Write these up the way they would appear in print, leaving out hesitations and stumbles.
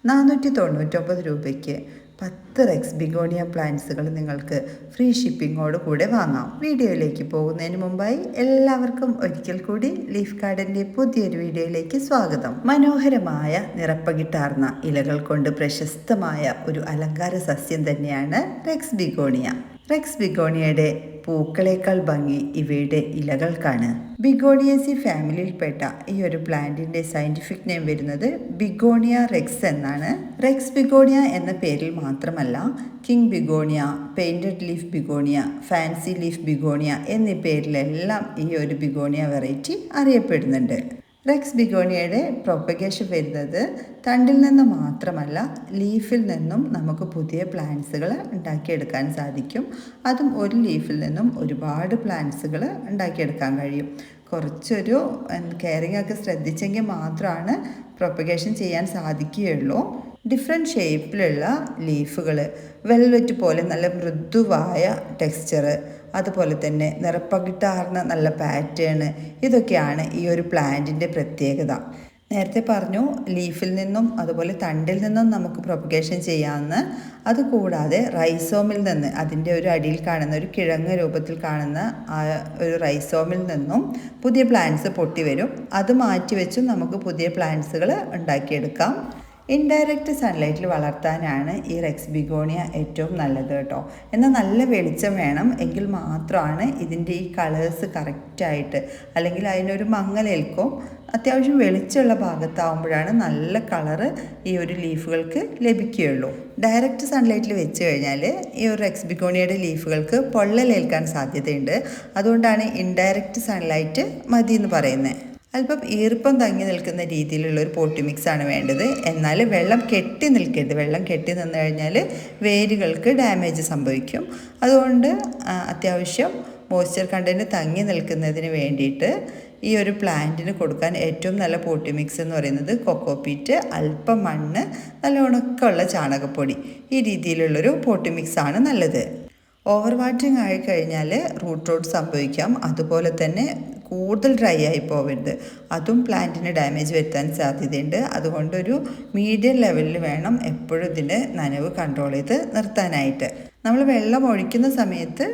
499 രൂപയ്ക്ക് 10 Rex begonia പ്ലാന്റ്സുകൾ നിങ്ങൾക്ക് free ഷിപ്പിങ്ങോട് കൂടെ വാങ്ങാം. വീഡിയോയിലേക്ക് പോകുന്നതിന് മുമ്പായി എല്ലാവർക്കും ഒരിക്കൽ കൂടി ലീഫ് ഗാർഡൻ്റെ പുതിയൊരു വീഡിയോയിലേക്ക് സ്വാഗതം. മനോഹരമായ നിറപ്പകിട്ടാർന്ന ഇലകൾ കൊണ്ട് പ്രശസ്തമായ ഒരു അലങ്കാര സസ്യം തന്നെയാണ് റെക്സ് ബിഗോണിയ. റെക്സ് ബിഗോണിയയുടെ പൂക്കളേക്കാൾ ഭംഗി ഇവയുടെ ഇലകൾക്കാണ്. ബിഗോണിയേസി ഫാമിലിയിൽപ്പെട്ട ഈ ഒരു പ്ലാന്റിന്റെ സയന്റിഫിക് നെയിം വരുന്നത് ബിഗോണിയ റെക്സ് എന്നാണ്. റെക്സ് ബിഗോണിയ എന്ന പേരിൽ മാത്രമല്ല king begonia, painted leaf begonia, fancy leaf begonia എന്നീ പേരിലെല്ലാം ഈ ഒരു ബിഗോണിയ വെറൈറ്റി അറിയപ്പെടുന്നുണ്ട്. റെക്സ് ബിഗോണിയയുടെ പ്രൊപ്പഗേഷൻ വരുന്നത് തണ്ടിൽ നിന്ന് മാത്രമല്ല ലീഫിൽ നിന്നും നമുക്ക് പുതിയ പ്ലാന്റ്സുകൾ ഉണ്ടാക്കിയെടുക്കാൻ സാധിക്കും. അതും ഒരു ലീഫിൽ നിന്നും ഒരുപാട് പ്ലാന്റ്സുകൾ ഉണ്ടാക്കിയെടുക്കാൻ കഴിയും. കുറച്ചൊരു കെയറിംഗ് ഒക്കെ ശ്രദ്ധിച്ചെങ്കിൽ മാത്രമാണ് പ്രൊപ്പഗേഷൻ ചെയ്യാൻ സാധിക്കുകയുള്ളൂ. ഡിഫറെൻറ്റ് ഷേപ്പിലുള്ള ലീഫുകൾ, വെൽവെറ്റ് പോലെ നല്ല മൃദുവായ ടെക്സ്ചർ, അതുപോലെ തന്നെ നിറപ്പകിട്ടാർന്ന നല്ല പാറ്റേൺ, ഇതൊക്കെയാണ് ഈ ഒരു പ്ലാന്റിൻ്റെ പ്രത്യേകത. നേരത്തെ പറഞ്ഞു ലീഫിൽ നിന്നും അതുപോലെ തണ്ടിൽ നിന്നും നമുക്ക് പ്രൊപ്പഗേഷൻ ചെയ്യാമെന്ന്. അതുകൂടാതെ റൈസോമിൽ നിന്ന്, അതിൻ്റെ ഒരു അടിയിൽ കാണുന്ന ഒരു കിഴങ്ങ് രൂപത്തിൽ കാണുന്ന ആ ഒരു റൈസോമിൽ നിന്നും പുതിയ പ്ലാന്റ്സ് പൊട്ടി വരും. അത് മാറ്റി വെച്ചും നമുക്ക് പുതിയ പ്ലാന്റ്സുകൾ ഉണ്ടാക്കിയെടുക്കാം. ഇൻഡയറക്റ്റ് സൺലൈറ്റിൽ വളർത്താനാണ് ഈ റെക്സ് ബിഗോണിയ ഏറ്റവും നല്ലത് കേട്ടോ. എന്നാൽ നല്ല വെളിച്ചം വേണം, എങ്കിൽ മാത്രമാണ് ഇതിൻ്റെ ഈ കളേഴ്സ് കറക്റ്റായിട്ട്, അല്ലെങ്കിൽ അതിനൊരു മങ്ങലേൽക്കും. അത്യാവശ്യം വെളിച്ചമുള്ള ഭാഗത്താവുമ്പോഴാണ് നല്ല കളറ് ഈ ഒരു ലീഫുകൾക്ക് ലഭിക്കുകയുള്ളൂ. ഡയറക്റ്റ് സൺലൈറ്റിൽ വെച്ച് കഴിഞ്ഞാൽ ഈ ഒരു റെക്സ് ബിഗോണിയയുടെ ലീഫുകൾക്ക് പൊള്ളലേൽക്കാൻ സാധ്യതയുണ്ട്. അതുകൊണ്ടാണ് ഇൻഡയറക്റ്റ് സൺലൈറ്റ് മതി എന്ന് പറയുന്നത്. അല്പം ഈർപ്പം തങ്ങി നിൽക്കുന്ന രീതിയിലുള്ള ഒരു പോട്ടി മിക്സാണ് വേണ്ടത്. എന്നാൽ വെള്ളം കെട്ടി നിൽക്കരുത്. വെള്ളം കെട്ടി നിന്ന് കഴിഞ്ഞാൽ വേരുകൾക്ക് ഡാമേജ് സംഭവിക്കും. അതുകൊണ്ട് അത്യാവശ്യം മോയ്സ്ചർ കണ്ടൻറ്റ് തങ്ങി നിൽക്കുന്നതിന് വേണ്ടിയിട്ട് ഈ ഒരു പ്ലാന്റിന് കൊടുക്കാൻ ഏറ്റവും നല്ല പോട്ടി മിക്സ് എന്ന് പറയുന്നത് കൊക്കോപീറ്റ്, അല്പം മണ്ണ്, നല്ല ഉണക്കമുള്ള ചാണകപ്പൊടി, ഈ രീതിയിലുള്ളൊരു പോട്ടി മിക്സാണ് നല്ലത്. ഓവർ വാട്ടറിങ് ആയിക്കഴിഞ്ഞാൽ റൂട്ട് റോട്ട് സംഭവിക്കാം. അതുപോലെ തന്നെ കൂടുതൽ ഡ്രൈ ആയി പോകരുത്, അതും പ്ലാന്റിന് ഡാമേജ് വരുത്താൻ സാധ്യതയുണ്ട്. അതുകൊണ്ടൊരു മീഡിയം ലെവലിൽ വേണം എപ്പോഴും ഇതിൻ്റെ നനവ് കൺട്രോൾ ചെയ്ത് നിർത്താനായിട്ട്. നമ്മൾ വെള്ളം ഒഴിക്കുന്ന സമയത്ത്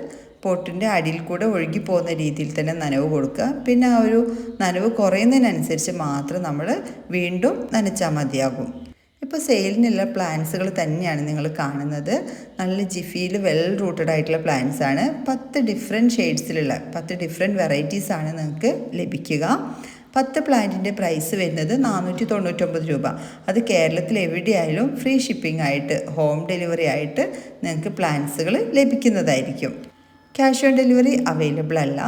പോട്ടിൻ്റെ അടിയിൽ കൂടെ ഒഴുകി പോകുന്ന രീതിയിൽ തന്നെ നനവ് കൊടുക്കുക. പിന്നെ ആ ഒരു നനവ് കുറയുന്നതിനനുസരിച്ച് മാത്രം നമ്മൾ വീണ്ടും നനച്ചാൽ മതിയാകും. ഇപ്പോൾ സെയിലിനുള്ള പ്ലാന്റ്സുകൾ തന്നെയാണ് നിങ്ങൾ കാണുന്നത്. നല്ല ജിഫിയിൽ വെൽ റൂട്ടഡ് ആയിട്ടുള്ള പ്ലാന്റ്സ് ആണ്. 10 ഡിഫറെൻറ്റ് ഷെയ്ഡ്സിലുള്ള 10 ഡിഫറെൻറ്റ് വെറൈറ്റീസാണ് നിങ്ങൾക്ക് ലഭിക്കുക. 10 പ്ലാന്റിൻ്റെ പ്രൈസ് വരുന്നത് 499 രൂപ. അത് കേരളത്തിൽ എവിടെയായാലും ഫ്രീ ഷിപ്പിംഗ് ആയിട്ട്, ഹോം ഡെലിവറി ആയിട്ട് നിങ്ങൾക്ക് പ്ലാന്റ്സുകൾ ലഭിക്കുന്നതായിരിക്കും. ക്യാഷ് ഓൺ ഡെലിവറി അവൈലബിൾ അല്ല.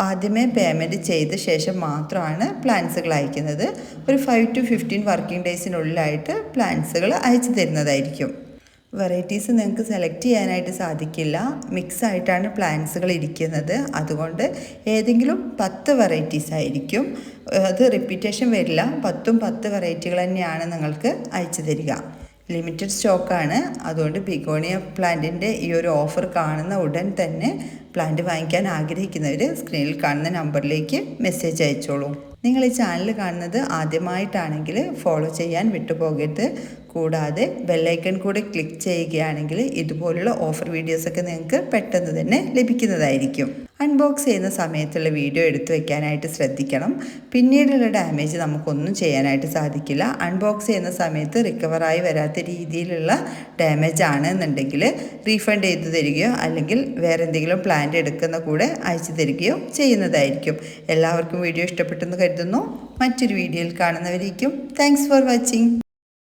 ആദ്യമേ പേയ്മെൻറ്റ് ചെയ്ത ശേഷം മാത്രമാണ് പ്ലാന്റ്സുകൾ അയക്കുന്നത്. ഒരു 5 to 15 വർക്കിംഗ് ഡേയ്സിനുള്ളിലായിട്ട് പ്ലാന്റ്സുകൾ അയച്ചു തരുന്നതായിരിക്കും. വെറൈറ്റീസ് നിങ്ങൾക്ക് സെലക്ട് ചെയ്യാനായിട്ട് സാധിക്കില്ല. മിക്സ് ആയിട്ടാണ് പ്ലാന്റ്സുകൾ ഇരിക്കുന്നത്. അതുകൊണ്ട് ഏതെങ്കിലും 10 വെറൈറ്റീസ് ആയിരിക്കും. അത് റിപ്പീറ്റേഷൻ വരില്ല. 10 വെറൈറ്റികൾ തന്നെയാണ് നിങ്ങൾക്ക് അയച്ചു തരിക. ലിമിറ്റഡ് സ്റ്റോക്കാണ്. അതുകൊണ്ട് ബിഗോണിയ പ്ലാന്റിൻ്റെ ഈ ഒരു ഓഫർ കാണുന്ന ഉടൻ തന്നെ പ്ലാന്റ് വാങ്ങിക്കാൻ ആഗ്രഹിക്കുന്നവർ സ്ക്രീനിൽ കാണുന്ന നമ്പറിലേക്ക് മെസ്സേജ് അയച്ചോളൂ. നിങ്ങൾ ഈ ചാനൽ കാണുന്നത് ആദ്യമായിട്ടാണെങ്കിൽ ഫോളോ ചെയ്യാൻ വിട്ടുപോകരുത്. കൂടാതെ ബെല്ലൈക്കൺ കൂടെ ക്ലിക്ക് ചെയ്യുകയാണെങ്കിൽ ഇതുപോലുള്ള ഓഫർ വീഡിയോസൊക്കെ നിങ്ങൾക്ക് പെട്ടെന്ന് തന്നെ ലഭിക്കുന്നതായിരിക്കും. അൺബോക്സ് ചെയ്യുന്ന സമയത്തുള്ള വീഡിയോ എടുത്തു വയ്ക്കാനായിട്ട് ശ്രദ്ധിക്കണം. പിന്നീടുള്ള ഡാമേജ് നമുക്കൊന്നും ചെയ്യാനായിട്ട് സാധിക്കില്ല. അൺബോക്സ് ചെയ്യുന്ന സമയത്ത് റിക്കവറായി വരാത്ത രീതിയിലുള്ള ഡാമേജ് ആണെന്നുണ്ടെങ്കിൽ റീഫണ്ട് ചെയ്തു തരികയോ അല്ലെങ്കിൽ വേറെ എന്തെങ്കിലും പ്ലാന്റ് എടുക്കുന്ന കൂടെ അയച്ചു തരികയോ ചെയ്യുന്നതായിരിക്കും. എല്ലാവർക്കും വീഡിയോ ഇഷ്ടപ്പെട്ടെന്ന് കരുതുന്നു. മറ്റൊരു വീഡിയോയിൽ കാണുന്നവരേക്കും താങ്ക്സ് ഫോർ വാച്ചിങ്.